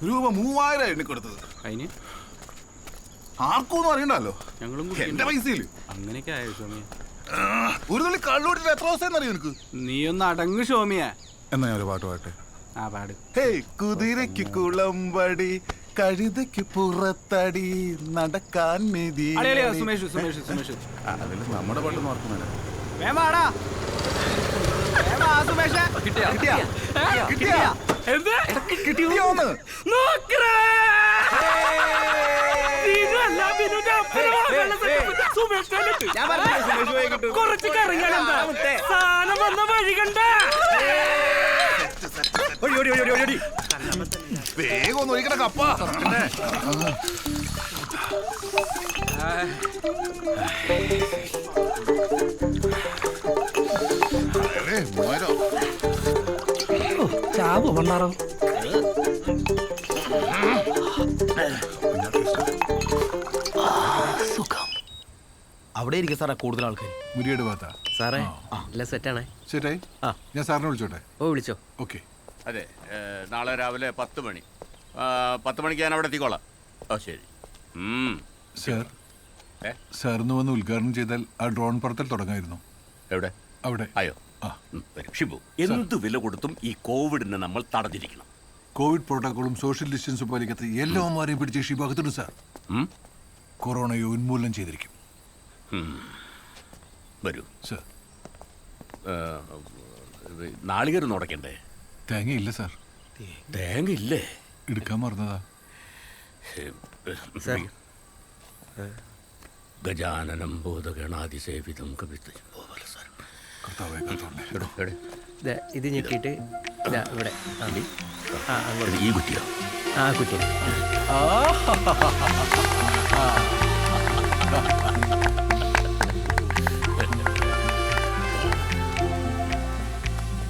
രൂപ 3000 എണ്ണി കൊടുത്തത്. അതിന് ആർക്കൊന്നും അറിയണ്ടല്ലോ, ഞങ്ങളും എന്റെ പൈസയില്. അങ്ങനെയൊക്കെ ആയോ സോമിയ? ഒരു തുള്ളി കള്ളുകൂട്ടിട്ട് എത്ര ദിവസം അറിയോ നിനക്ക്? നീ ഒന്ന് അടങ്ങ് സോമിയ. എന്നാ ഞാൻ ഒരു പാട്ട് പാട്ടെ. ആ പാട്. ഹേയ് കുതിരയ്ക്ക് കുളമ്പടി, കഴുതയ്ക്ക് പുറത്തടി, നടക്കാൻ മെതി. സുമേഷ് സുമേഷ് സുമേഷ് അതിൽ നമ്മുടെ പാട്ട് നോക്കുന്നില്ല. വേഗം ഒന്ന് ഒഴിക്കണ കപ്പ. ചാവ് വണ്ണാറോ സുഖം. അവിടെ ഇരിക്കും സാറേ കൂടുതൽ ആൾക്കാർ. മുരിയുടെ ഭാഗത്താ സാറേ? എല്ലാം സെറ്റാണേ. ശരിയായി. ഞാൻ സാറിനെ വിളിച്ചോട്ടെ? ഓ വിളിച്ചോ. ഓക്കെ. അതെ, നാളെ രാവിലെ 10 മണി. 10 മണിക്ക് ഞാൻ അവിടെ എത്തിക്കോളാം. ഓ ശരി. സാർ, സാറിന് വന്ന് ഉദ്ഘാടനം ചെയ്താൽ ആ ഡ്രോൺ പറത്തൽ തുടങ്ങായിരുന്നു. എവിടെ? അവിടെ. അയ്യോ, ഷിബു, എന്ത് വില കൊടുത്തും ഈ കോവിഡിനെ നമ്മൾ തടഞ്ഞിരിക്കണം. കോവിഡ് പ്രോട്ടോക്കോളും സോഷ്യൽ ഡിസ്റ്റൻസും പാലിക്കാത്ത എല്ലാവരെയും പിടിച്ച് ഷിബാകത്തുണ്ട് സാർ. കൊറോണയെ ഉന്മൂലനം ചെയ്തിരിക്കും. വരൂ സാർ. നാളികേരം ഉടക്കണ്ടേ? തേങ്ങയില്ല സാർ. തേങ്ങ ഇല്ലേ? എടുക്കാൻ മറന്നതാ. ഗജാനനം ബോധഗണാതിസേവിതം കവിത. ഇത് ഞെക്കിയിട്ട് ഇവിടെ ഈ കുറ്റിയോ? ആ കുറ്റി.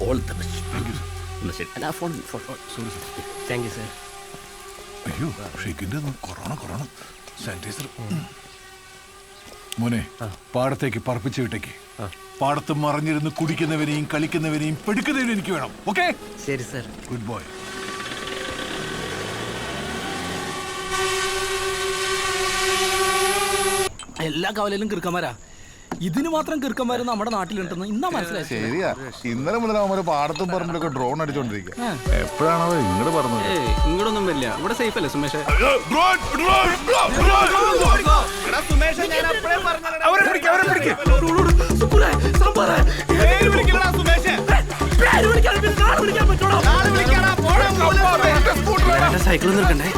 All the best. Thank you sir. അയ്യോ, ഷെയ്ക്കിന്റെ കൊറോണ സാനിറ്റൈസർ. മോനെ, പാടത്തേക്ക് പറപ്പിച്ച് വിട്ടേക്ക്. പാടത്ത് മറിഞ്ഞിരുന്ന് കുടിക്കുന്നവനെയും കളിക്കുന്നവനെയും പെടുക്കുന്നവനെയും എനിക്ക് വേണം. ഓക്കെ? ശരി സാർ. Good boy. എല്ലാ കവലയിലും കിറുക്കന്മാരാ. ഇതിന് മാത്രം കിറുക്കന്മാര് നമ്മുടെ നാട്ടിലുണ്ടെന്ന് ഇന്നാ മനസ്സിലായി. ശരിയാ, ഇന്നലെ മുതൽ അവന്മാര് പാടത്തും പറമ്പിലൊക്കെ ഡ്രോൺ അടിച്ചോണ്ടിരിക്കുക. എപ്പോഴാണോ ഇങ്ങോട്ട് പറഞ്ഞത്? ഇങ്ങോട്ടൊന്നും വരില്ല, ഇവിടെ സേഫ് അല്ലേ സുമേഷ്? സൈക്കിൾ നിൽക്കണ്ടേ?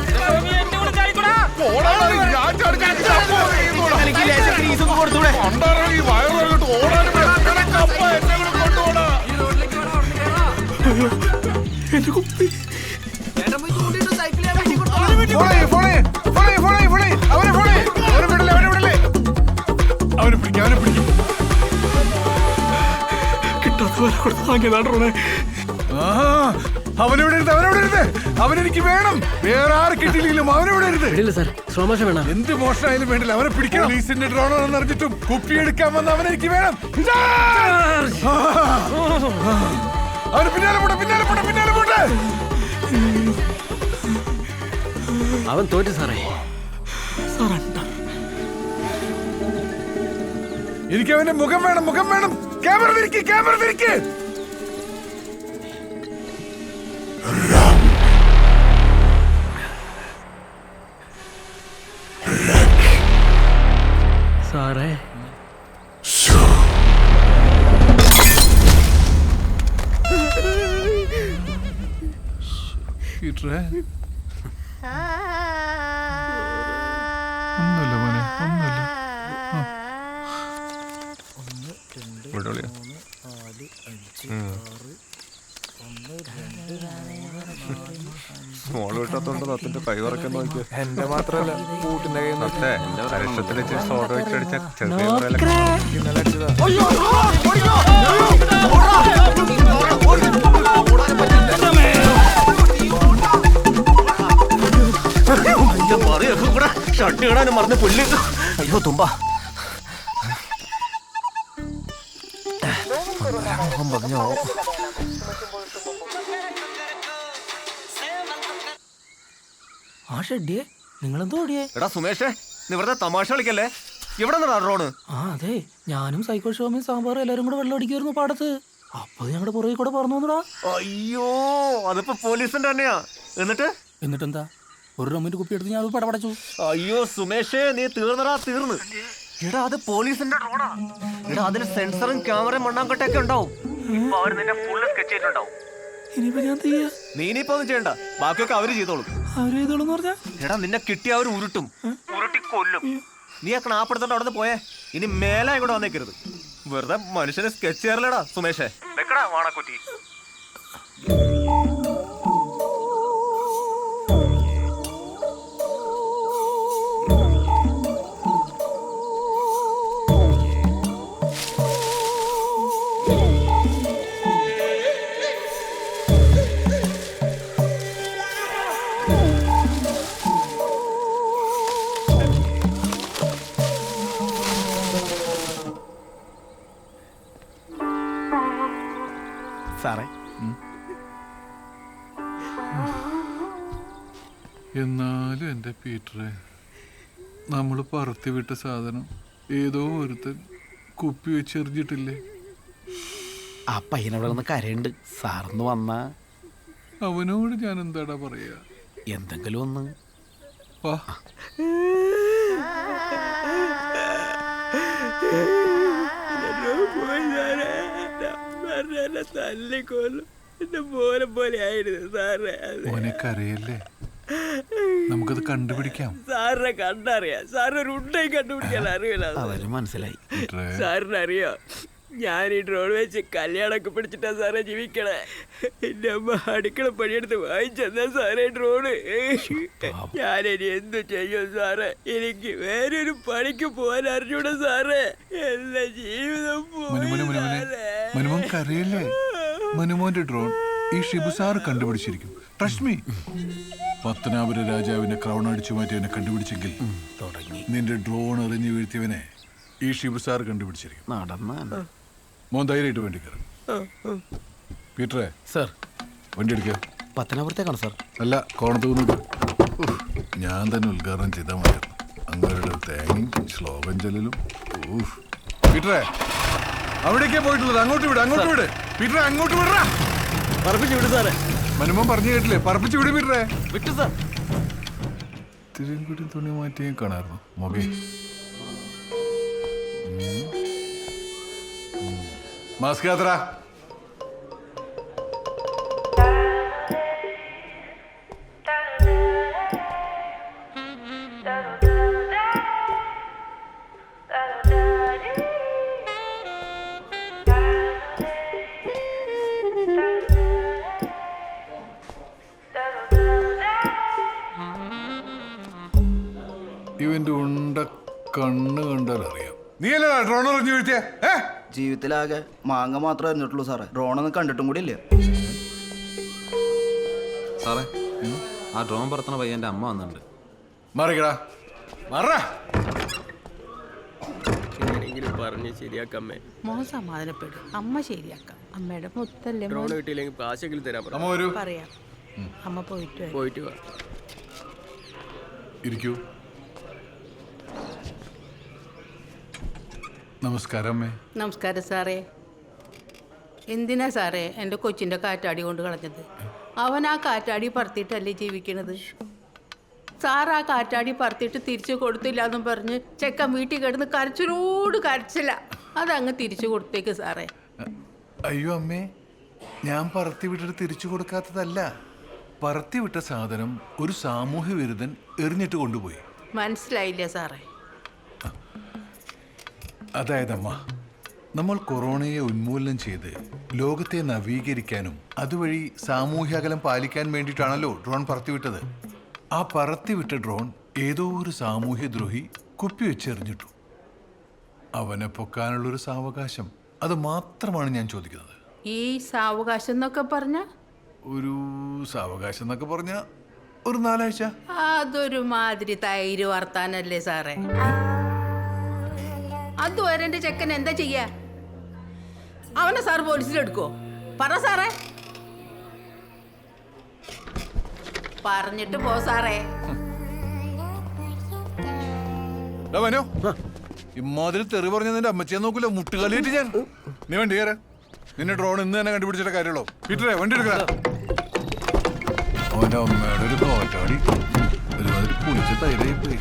അവനെനിക്ക് വേണം. വേറെ ആര് കിട്ടിയില്ലെങ്കിലും അവനെവിടെ വേണം. എന്ത് മോശമായാലും വേണ്ടില്ല, അവനെ പിടിക്കണം. പോലീസിന്റെ ഡ്രോണാണെന്ന് അറിഞ്ഞിട്ടും കുപ്പിയെടുക്കാൻ വന്ന അവനെനിക്ക് വേണം. അവന് പിന്നാലെ പോട്ടെ. അവൻ തോറ്റു സാറേ. എനിക്ക് അവന്റെ മുഖം വേണം. ക്യാമറ തിരിക്ക്. സാറേ, ഒന്നുമില്ല മോനെ, ഒന്നുമില്ല. മോള് വിട്ടത്തോണ്ട് തത്തിന്റെ കൈ ഉറക്കാൻ നോക്കിയ എന്റെ മാത്രല്ല കൂട്ടിന്റെ കൈ നോക്കേ പരീക്ഷത്തിൽ സോഡ വെച്ചടിച്ച ചെറിയ ഷർട്ട് ഇടാനും മറന്ന് പുല്ല്. അയ്യോ തുമ്പ. പറഞ്ഞോ ആ ഷെഡിയെ നിങ്ങളെന്തോ ഓടിയേ? എടാ സുമേഷേ, നീ വെറുതെ തമാശ കളിക്കല്ലേ. എവിടെ നിന്നാ ഡ്രോണ്? ആ അതെ, ഞാനും സൈക്കോ ഷോമിയും സാമ്പാറും എല്ലാരും കൂടെ വെള്ളം അടിക്കുമായിരുന്നു പാടത്ത്. അപ്പൊ ഞങ്ങളുടെ പുറകെ കൂടെ പറഞ്ഞു വന്നടാ. അയ്യോ, അതിപ്പോ പോലീസിന്റെ തന്നെയാ. എന്നിട്ടെന്താ, ഒരു റമ്മിന്റെ കുപ്പി എടുത്ത് ഞാൻ അത് പടപടച്ചു. അയ്യോ സുമേഷേ, നീ തീർന്നടാ, തീർന്ന്. എടാ അത് പോലീസിന്റെ ഡ്രോണാ. എടാ അതിൽ സെൻസറും ക്യാമറയും മണ്ണാങ്കട്ടയൊക്കെ ഉണ്ടാവും. ഇപ്പൊ അവര് നിന്നെ ഫുള്ള് സ്കെച്ച് ചെയ്തിട്ടുണ്ടാവും. ഇനിയിപ്പോ ഞാൻ ചെയ്യാ? നീ ഇനിയിപ്പോ ഒന്നും ചെയ്യണ്ട, ബാക്കിയൊക്കെ അവര് ചെയ്തോളും. അവര് ചെയ്തോളൂന്ന് പറഞ്ഞാ? എടാ നിന്നെ കിട്ടിയ അവര് ഉരുട്ടും, ഉരുട്ടി കൊല്ലും. നീ ആ ക്ലാപ്പെടുത്തോണ്ട് അവിടെ നിന്ന് പോയേ. ഇനി മേലെ ഇങ്ങോട്ട് വന്നേക്കരുത്. വെറുതെ മനുഷ്യനെ സ്കെച്ച് ചെയ്യാറില്ലടാ സുമേഷേ. വെക്കടാ വാണക്കുറ്റി. സാറേ, എന്നാലും എൻ്റെ പീറ്ററെ, നമ്മൾ പറത്തി വിട്ട സാധനം ഏതോ ഒരുത്തൻ കുപ്പി വെച്ചെറിഞ്ഞിട്ടില്ലേ? ആ പയ്യനവിടെ നിന്ന് കരയുണ്ട്. സാറൊന്ന് വന്നാ അവനോട് ഞാൻ എന്താടാ പറയാ? എന്തെങ്കിലും ഒന്ന്. വാ. മോനെ കരയല്ലേ, നമുക്കത് കണ്ടുപിടിക്കാം. സാറിനെ കണ്ടറിയാം. സാറിന് ഒരു ഉണ്ടായി കണ്ടുപിടിക്കാൻ അറിയില്ല. അതെല്ലാം മനസ്സിലായി. സാറിന് അറിയാം, ഞാൻ ഈ ഡ്രോൺ വെച്ച് കല്യാണമൊക്കെ പിടിച്ചിട്ടാ സാറേ ജീവിക്കണേ. എന്റെ അമ്മ അടുക്കള പണിയെടുത്ത് വാങ്ങിച്ചെന്നാ സാറേ ഡ്രോണ്. ഞാനിനി എന്തു ചെയ്യും സാറേ? എനിക്ക് വേറൊരു പണിക്ക് പോകാൻ അറിഞ്ഞൂടാ സാറേ. എല്ലാ ജീവിതം മനുമോൻ കരയല്ലേ? മനുമോന്റെ ഡ്രോൺ ഈ ഷിബു സാറ് കണ്ടുപിടിച്ചിരിക്കും. Trust me. പത്തനാപുര രാജാവിനെ ക്രൗൺ അടിച്ചു മാറ്റിയവനെ കണ്ടുപിടിച്ചെങ്കിൽ നിന്റെ ഡ്രോൺ എറിഞ്ഞു വീഴ്ത്തിയവനെ ഈ ഷിബു സാറ് കണ്ടുപിടിച്ചിരിക്കും. നടന്ന മോൻ ധൈര്യമായിട്ട് വണ്ടി കയറും. പീറ്ററെ, സാർ വണ്ടി എടുക്കുക. പത്തനാപുരത്തേക്കാണ് സാർ. അല്ല, കോണത്തൂന്നുണ്ട്. ഞാൻ തന്നെ ഉദ്ഘാടനം ചെയ്താൽ മതിയായിരുന്നു. അങ്ങേരുടെ തേങ്ങയും ശ്ലോകം ചെല്ലലും. പീറ്ററെ, അവിടേക്കേ പോയിട്ടുള്ളത്. അങ്ങോട്ട് വിട്, അങ്ങോട്ട് വിട്. പീറ്ററെ, അങ്ങോട്ട് വിടറാ. പറപ്പിച്ചു വിടും സാറേ. മനുമോൻ പറഞ്ഞു കേട്ടില്ലേ? പറപ്പിച്ചു വിടും പീറ്ററെ. വിട്ടു സാർ. തിരുങ്കുടി തുണി മാറ്റിയേ കാണാറുന്നു മൊബൈൽ. മാസ്ക് യാത്ര. ഇവന്റെ ഉണ്ട കണ്ണ് കണ്ടാൽ അറിയാം. നീയല്ലേ ഡ്രോൺ എറിഞ്ഞു വീഴ്ത്തിയ? ജീവിതത്തിലാകെ മാങ്ങ മാത്രമേ അറിഞ്ഞിട്ടുള്ളൂ സാറേ. ഡ്രോണൊന്നും കണ്ടിട്ടും കൂടി ഇല്ല സാറേ. ആ ഡ്രോൺ പറത്തണ പയ്യന്റെ അമ്മ വന്നിട്ടുണ്ട്. മറിക്കടാ, മറ. പറഞ്ഞ് ശരിയാക്കമ്മേ. മോൻ സമാധാനപ്പെടും, അമ്മ ശരിയാക്കാം. അമ്മയുടെ മുത്തല്ലേ. ഡ്രോൺ കിട്ടിയില്ലെങ്കിൽ കാശെങ്കിലും തരാൻ അമ്മ വരൂ. പറയാം. അമ്മ പോയിട്ട് വാ. ഇരിക്കൂ. നമസ്കാരം അമ്മേ. നമസ്കാരം സാറേ. എന്തിനാ സാറേ എൻ്റെ കൊച്ചിൻ്റെ കാറ്റാടി കൊണ്ട് കളഞ്ഞത്? അവൻ ആ കാറ്റാടി പറത്തിയിട്ടല്ലേ ജീവിക്കണത്. സാർ ആ കാറ്റാടി പറത്തിയിട്ട് തിരിച്ചു കൊടുത്തില്ല എന്നും പറഞ്ഞ് ചെക്കൻ വീട്ടിൽ കിടന്ന് കരച്ചിലോട് കരച്ചില്ല. അതങ്ങ് തിരിച്ചു കൊടുത്തേക്ക് സാറേ. അയ്യോ അമ്മേ, ഞാൻ പറത്തി വിട്ടിട്ട് തിരിച്ചു കൊടുക്കാത്തതല്ല. പറത്തി വിട്ട സാധനം ഒരു സാമൂഹ്യ വിരുദ്ധൻ എറിഞ്ഞിട്ട് കൊണ്ടുപോയി. മനസ്സിലായില്ലേ സാറേ? അതായതമ്മ, നമ്മൾ കൊറോണയെ ഉന്മൂലനം ചെയ്ത് ലോകത്തെ നവീകരിക്കാനും അതുവഴി സാമൂഹ്യ അകലം പാലിക്കാൻ വേണ്ടിയിട്ടാണല്ലോ ഡ്രോൺ പറത്തിവിട്ടത്. ആ പറത്തിവിട്ട ഡ്രോൺ ഏതോ ഒരു സാമൂഹ്യ ദ്രോഹി കുപ്പി വെച്ചെറിഞ്ഞിട്ടു. അവനെ പൊക്കാനുള്ളൊരു സാവകാശം, അത് മാത്രമാണ് ഞാൻ ചോദിക്കുന്നത്. ഈ സാവകാശം എന്നൊക്കെ പറഞ്ഞ ഒരു സാവകാശം എന്നൊക്കെ പറഞ്ഞ ഒരു 4 ആഴ്ച. അതൊരു മാതിരി തൈര് വർത്താനല്ലേ സാറേ? അതുവരെ എൻ്റെ ചെക്കൻ എന്താ ചെയ്യാ? അവനെ സാർ പോലീസിലെടുക്കോ? പറ സാറേ. പറഞ്ഞിട്ട് പോ സാറേ. മനോ ഇമ്മാതിരി തെറി പറഞ്ഞ നിന്റെ അമ്മച്ചിയെ നോക്കൂല മുട്ടുകാലിയിട്ട് ഞാൻ. നീ വണ്ടി കയറ. നിന്നെ ഡ്രോൺ ഇന്ന് തന്നെ കണ്ടുപിടിച്ചിട്ട് കാര്യമുള്ളൂ. പീറ്ററെ വണ്ടി എടുക്ക. അവന്റെ അമ്മയുടെ ഒരു കോറ്റാടി ഒരുമാതിരി കുളിച്ച് തൈരായി പോയി.